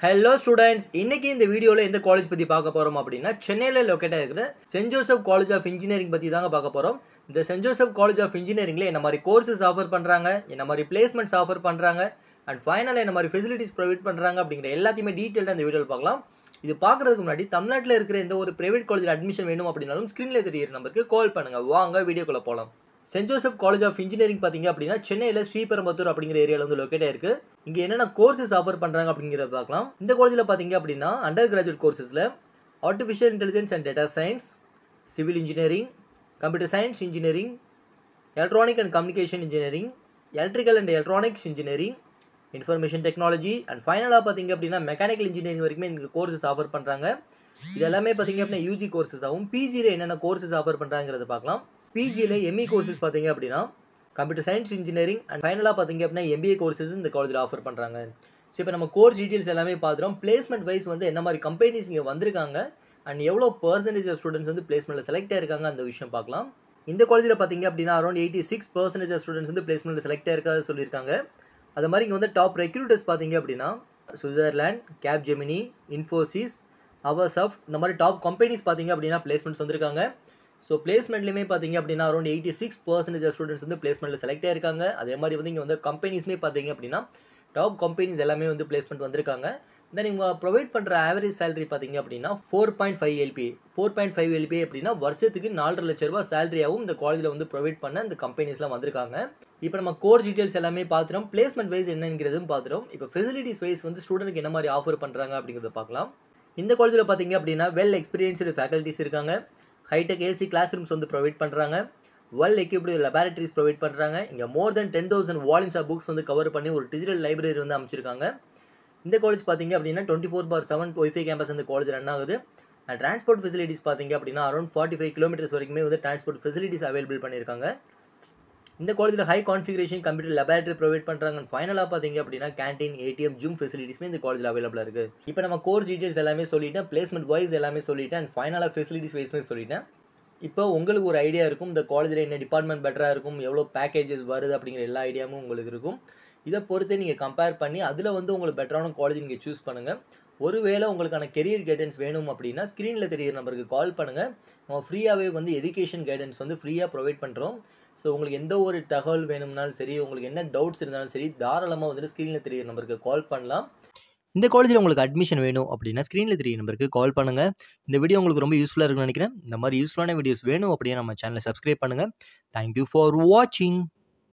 Hello students, இன்னைக்கு இந்த வீடியோவில் எந்த காலேஜ் பற்றி பார்க்க போகிறோம் அப்படின்னா சென்னையில் லொக்கேட்டாக இருக்கிற Saint Joseph College of Engineering பற்றி தாங்க பார்க்க போகிறோம். இந்த சென்ட் ஜோசப் காலேஜ் ஆஃப் இன்ஜினியரிங்கில் என்ன மாதிரி கோர்சஸ் ஆஃபர் பண்ணுறாங்க, என்ன மாதிரி பிளேஸ்மெண்ட்ஸ் ஆஃபர் பண்ணுறாங்க, அண்ட் ஃபைனலாக என்ன மாதிரி ஃபெசிலிட்டிஸ் ப்ரொவைட் பண்ணுறாங்க அப்படிங்கிற எல்லாத்தையுமே டீட்டெயிலாக இந்த வீடியோவில் பார்க்கலாம். இது பார்க்குறதுக்கு முன்னாடி தமிழ்நாட்டில் இருக்கிற எந்த ஒரு பிரைவேட் காலேஜில் அட்மிஷன் வேணும் அப்படின்னாலும் ஸ்க்ரீனில் தெரியிற நம்பருக்கு கால் பண்ணுங்கள். வாங்க வீடியோக்குள்ளே போகலாம். Saint Joseph College of Engineering பார்த்தீங்க அப்படின்னா சென்னையில் ஸ்ரீபெரும்புத்தூர் அப்படிங்கிற ஏரியாவில் வந்து லொக்கேட்டாக இருக்குது. இங்கே என்னென்ன கோர்சஸ் ஆஃபர் பண்ணுறாங்க அப்படிங்கிறத பார்க்கலாம். இந்த காலேஜில் பார்த்தீங்க அப்படின்னா அண்டர் கிராஜுவேட் கோர்சஸில் artificial intelligence and data science, civil engineering, computer science engineering, electronic and communication engineering, electrical and electronics engineering, information technology and ஃபைனலாக பார்த்தீங்க அப்படின்னா மெக்கானிக்கல் இன்ஜினியரிங் வரைக்குமே இந்த கோர்சஸ் ஆஃபர் பண்ணுறாங்க. இது எல்லாமே பார்த்தீங்க அப்படின்னா யூஜி கோர்சஸ் ஆகும். பிஜியில் என்னென்ன கோர்சஸ் ஆஃபர் பண்ணுறாங்கிறத பார்க்கலாம். பிஜியில் எம்இ கோர்சஸ் பார்த்தீங்க அப்படின்னா கம்ப்யூட்டர் சயின்ஸ் இன்ஜினியரிங் அண்ட் ஃபைனலாக பார்த்தீங்க அப்படின்னா எம்பிஏ கோர்சஸ் இந்த காலேஜில் ஆஃபர் பண்ணுறாங்க. ஸோ இப்போ நம்ம கோர்ஸ் டீட்டெயில்ஸ் எல்லாமே பார்த்துறோம். பிளேஸ்மெண்ட் வைஸ் வந்து என்ன மாதிரி கம்பெனிஸ் இங்கே வந்திருக்காங்க அண்ட் எவ்வளோ பர்சன்டேஜ் ஆஃப் ஸ்டூடெண்ட்ஸ் வந்து பிளேஸ்மெண்ட்டில் செலக்ட் ஆயிருக்காங்க அந்த விஷயம் பார்க்கலாம். இந்த காலேஜில் பார்த்தீங்க அப்படின்னா அரௌண்ட் 86% ஆஃப் ஸ்டூடெண்ட்ஸ் வந்து பிளேஸ்மெண்ட்டில் செலக்ட் ஆயிருக்காது சொல்லியிருக்காங்க. அது மாதிரி இங்கே வந்து டாப் ரெக்ரூட்டர்ஸ் பார்த்தீங்க அப்படின்னா சுவிட்சர்லாண்ட், கேப்ஜெமினி, இன்ஃபோசிஸ், அவர்சாஃப்ட் இந்த மாதிரி டாப் கம்பெனிஸ் பார்த்தீங்க அப்படின்னா பிளேஸ்மெண்ட்ஸ் வந்திருக்காங்க. ஸோ பிளேஸ்மெண்ட்லேயுமே பார்த்தீங்க அப்படின்னா அரௌண்ட் 86% ஆஃப் ஸ்டூடெண்ட்ஸ் வந்து பிளேஸ்மெண்ட்டில் செலக்ட் ஆயிருக்காங்க. அதே மாதிரி வந்து இங்கே வந்து கம்பெனிஸ்மே பார்த்தீங்க அப்படின்னா டாப் கம்பெனிஸ் எல்லாமே வந்து பிளேஸ்மெண்ட் வந்திருக்காங்க. தென் இவங்க ப்ரொவைட் பண்ணுற ஆவரேஜ் சேலரி பார்த்தீங்க அப்படின்னா 4.5 LPA. 4.5 LPA அப்படின்னா வருஷத்துக்கு 4.5 லட்ச ரூபா சேலரியாகவும் இந்த காலேஜில் வந்து ப்ரொவைட் பண்ண இந்த கம்பெனிஸ்லாம் வந்திருக்காங்க. இப்போ நம்ம கோர்ஸ் டீட்டெயில்ஸ் எல்லாமே பார்த்துட்டோம். பிளேஸ்மெண்ட் வைஸ் என்னங்கிறதும் பார்த்துட்டோம். இப்போ ஃபெசிலிட்டிஸ் வைஸ் வந்து ஸ்டூடெண்ட்டுக்கு என்ன மாதிரி ஆஃபர் பண்ணுறாங்க அப்படிங்கிறத பார்க்கலாம். இந்த காலேஜில் பார்த்தீங்க அப்படின்னா வெல் எக்ஸ்பீரியன்ஸ்டு ஃபேக்கல்ட்டிஸ் இருக்காங்க. ஹைடெக் ஏசி கிளாஸ் ரூம்ஸ் வந்து ப்ரொவைட் பண்ணுறாங்க. வெல் எக்யூப்டு லெபார்டரிஸ் ப்ரொவைட் பண்ணுறாங்க. இங்கே மோர் தென் 10,000 வால்யூம்ஸ் ஆஃப் புக்ஸ் வந்து கவர் பண்ணி ஒரு டிஜிட்டல் லைப்ரரி வந்து அமைச்சிருக்காங்க. இந்த காலேஜ் பார்த்தீங்க அப்படின்னா 24/7 ஒய்ஃபை கேம்பஸ் இந்த காலேஜ் ரன் ஆகுது. அண்ட் டிரான்ஸ்போர்ட் ஃபெசிலிட்டிஸ் பார்த்தீங்க அப்படின்னா அரௌண்ட் 45 கிலோமீட்டர்ஸ் வரைக்குமே வந்து டிரான்ஸ்போர்ட் ஃபெசிலிட்டிஸ் அவைலபிள் பண்ணியிருக்காங்க. இந்த காலேஜில் high configuration computer laboratory provide பண்ணுறாங்க. ஃபைனலாக பார்த்தீங்க அப்படின்னா கேன்டீன், ஏடிஎம், ஜூம் ஃபெசிலிட்டிஸ்மே இந்த காலேஜில் அவைலபிளாக இருக்குது. இப்போ நம்ம கோர்ஸ் டீட்டெயில்ஸ் எல்லாமே சொல்லிட்டேன், பிளேஸ்மெண்ட் வைஸ் எல்லாமே சொல்லிட்டேன், அண்ட் ஃபைனலாக ஃபெசிலிட்டிஸ் வைஸ்மே சொல்லிட்டேன். இப்போ உங்களுக்கு ஒரு ஐடியா இருக்கும் இந்த காலேஜில் என்ன டிபார்ட்மெண்ட் பெட்டராக இருக்கும், எவ்வளோ பேக்கேஜஸ் வருது அப்படிங்கிற எல்லா ஐடியாவும் உங்களுக்கு இருக்கும். இதை பொறுத்து நீங்கள் கம்பேர் பண்ணி அதில் வந்து உங்களுக்கு பெட்டரான காலேஜ் நீங்கள் சூஸ் பண்ணுங்கள். ஒருவேளை உங்களுக்கான கெரியர் கைடன்ஸ் வேணும் அப்படின்னா ஸ்க்ரீனில் தெரியிற நம்பருக்கு கால் பண்ணுங்கள். நம்ம ஃப்ரீயாகவே வந்து எஜுகேஷன் கைடன்ஸ் வந்து ஃப்ரீயாக ப்ரொவைட் பண்ணுறோம். ஸோ உங்களுக்கு எந்த ஒரு தகவல் வேணும்னாலும் சரி, உங்களுக்கு என்ன டவுட்ஸ் இருந்தாலும் சரி, தாராளமாக வந்துட்டு ஸ்க்ரீனில் தெரியிற நம்பருக்கு கால் பண்ணலாம். இந்த காலேஜில் உங்களுக்கு அட்மிஷன் வேணும் அப்படின்னா ஸ்க்ரீனில் தெரியிற நம்பருக்கு கால் பண்ணுங்கள். இந்த வீடியோ உங்களுக்கு ரொம்ப யூஸ்ஃபுல்லாக இருக்குன்னு நினைக்கிறேன். இந்த மாதிரி யூஸ்ஃபுல்லான வீடியோஸ் வேணும் அப்படின்னா நம்ம சேனலை சப்ஸ்கிரைப் பண்ணுங்கள். தேங்க்யூ ஃபார் வாட்சிங்.